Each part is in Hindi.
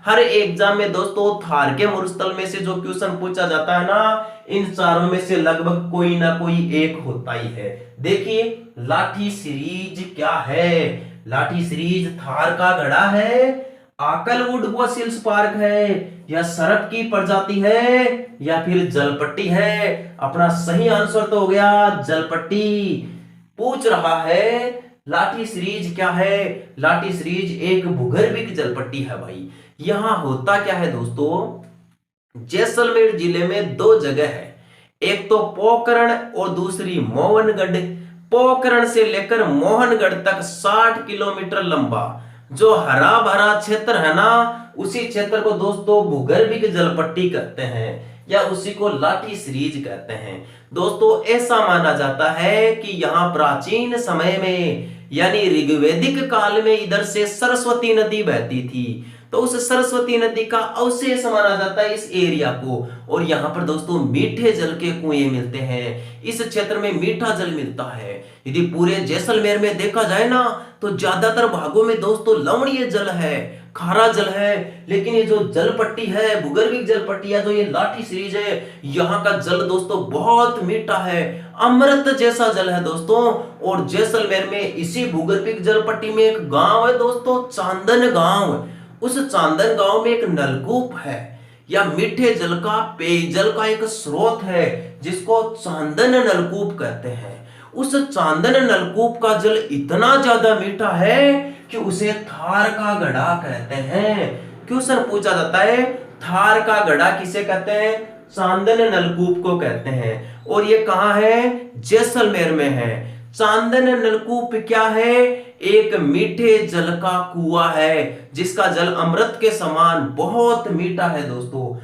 हर एग्जाम में दोस्तों थार के मरुस्थल में से जो क्वेश्चन पूछा जाता है ना, इन चारों में से लगभग कोई ना कोई एक होता ही है। देखिए लाठी सीरीज क्या है, लाठी सीरीज थार का घड़ा है, आकलवुड फॉसिल्स पार्क है, या सरप की प्रजाति है, या फिर जलपट्टी है। अपना सही आंसर तो हो गया जलपट्टी। पूछ रहा है लाठी सीरीज क्या है, लाठी सीरीज एक भूगर्भिक जलपट्टी है भाई। यहां होता क्या है दोस्तों, जैसलमेर जिले में दो जगह है, एक तो पोखरण और दूसरी मोहनगढ़। पोखरण से लेकर मोहनगढ़ तक 60 किलोमीटर लंबा जो हरा भरा क्षेत्र है ना, उसी क्षेत्र को दोस्तों भूगर्भिक जलपट्टी कहते हैं, या उसी को लाठी सीरीज कहते हैं। दोस्तों ऐसा माना जाता है कि यहाँ प्राचीन समय में यानी ऋग्वैदिक काल में इधर से सरस्वती नदी बहती थी, तो उस सरस्वती नदी का अवशेष माना जाता है इस एरिया को। और यहाँ पर दोस्तों मीठे जल के कुएं मिलते हैं, इस क्षेत्र में मीठा जल मिलता है। यदि पूरे जैसलमेर में देखा जाए ना, तो ज्यादातर भागों में दोस्तों लवणीय जल है, खारा जल है, लेकिन ये जो जलपट्टी है, भूगर्भिक जलपट्टी है, जो ये लाठी सीरीज है, यहाँ का जल दोस्तों बहुत मीठा है, अमृत जैसा जल है दोस्तों। और जैसलमेर में इसी भूगर्भिक जलपट्टी में एक गांव है दोस्तों, चांदन गांव। उस चांदन गांव में एक नलकूप है, या मीठे जल का पेयजल का एक स्रोत है, जिसको चांदन नलकूप कहते हैं। उस चांदन नलकूप का जल इतना ज्यादा मीठा है कि उसे थार का घड़ा कहते हैं। क्वेश्चन पूछा जाता है थार का घड़ा किसे कहते हैं, चांदन नलकूप को कहते हैं। और ये कहां है, जैसलमेर में है। चांदन नलकूप क्या है, एक मीठे जल का कुआं है, जिसका जल अमृत के समान बहुत मीठा है दोस्तों।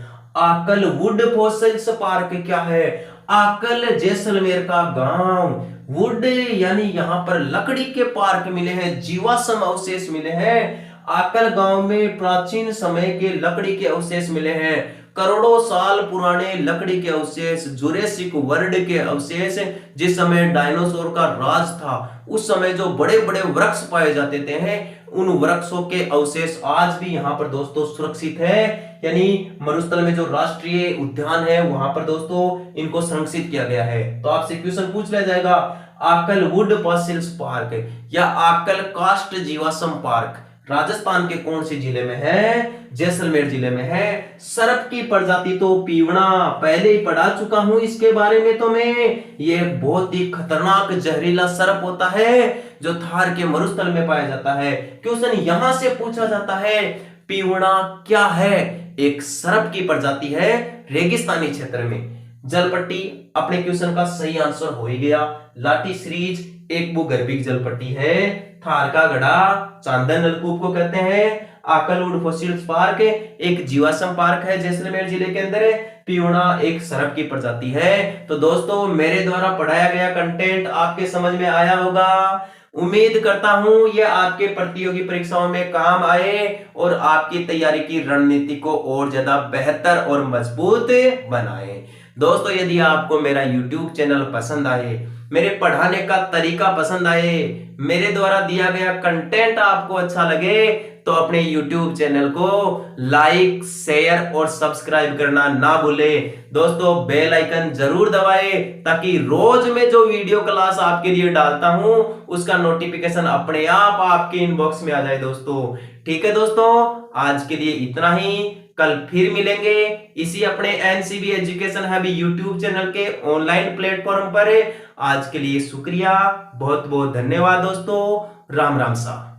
आकलवुड फॉसिल्स पार्क क्या है, आकल जैसलमेर का गांव, वुड यानी यहाँ पर लकड़ी के पार्क मिले हैं, जीवाश्म अवशेष मिले हैं। आकल गांव में प्राचीन समय के लकड़ी के अवशेष मिले हैं, करोड़ों साल पुराने लकड़ी के अवशेष, जुरेसिक वर्ल्ड के अवशेष। जिस समय डायनासोर का राज था, उस समय जो बड़े बड़े वृक्ष पाए जाते थे, उन वृक्षों के अवशेष आज भी यहाँ पर दोस्तों सुरक्षित है। यानी मरुस्थल में जो राष्ट्रीय उद्यान है, वहां पर दोस्तों इनको संरक्षित किया गया है। तो आपसे क्वेश्चन पूछ लिया जाएगा, आकलवुड फॉसिल्स पार्क या आकल कास्ट जीवाश्म पार्क राजस्थान के कौन से जिले में है, जैसलमेर जिले में है। सर्प की प्रजाति तो पीवड़ा, पहले ही पढ़ा चुका हूं इसके बारे में तो मैं। ये बहुत ही खतरनाक जहरीला सर्प होता है, जो थार के मरुस्थल में पाया जाता है। क्वेश्चन यहां से पूछा जाता है, पीवड़ा क्या है, एक सर्प की प्रजाति है रेगिस्तानी क्षेत्र में। जलपट्टी अपने क्वेश्चन का सही आंसर हो ही गया। लाठी सीरीज एक भूगर्भिक जलपट्टी है, थार का घड़ा चांदन नलकूप को कहते हैं, आकलवुड फॉसिल्स पार्क एक जीवाश्म पार्क है जैसलमेर जिले के अंदर, पीवड़ा एक सर्प की प्रजाति है। तो दोस्तों मेरे द्वारा पढ़ाया गया कंटेंट आपके समझ में आया होगा। उम्मीद करता हूं ये आपके प्रतियोगी परीक्षाओं में काम आए और आपकी तैयारी की रणनीति को और ज्यादा बेहतर और मजबूत बनाए। दोस्तों यदि आपको मेरा YouTube चैनल पसंद आए, मेरे पढ़ाने का तरीका पसंद आए, मेरे द्वारा दिया गया कंटेंट आपको अच्छा लगे, तो अपने YouTube चैनल को लाइक, शेयर और सब्सक्राइब करना ना भूले। दोस्तों बेल आइकन जरूर दबाएं, ताकि रोज मैं जो वीडियो क्लास आपके लिए डालता हूं, उसका नोटिफिकेशन अपने आप आपके इनबॉक्स में आ जाए दोस्तों। ठीक है दोस्तों, आज के लिए इतना ही। कल फिर मिलेंगे इसी अपने NCB education hub YouTube channel के ऑनलाइन प्लेटफॉर्म पर। आज के लिए शुक्रिया, बहुत बहुत धन्यवाद दोस्तों। राम राम सा।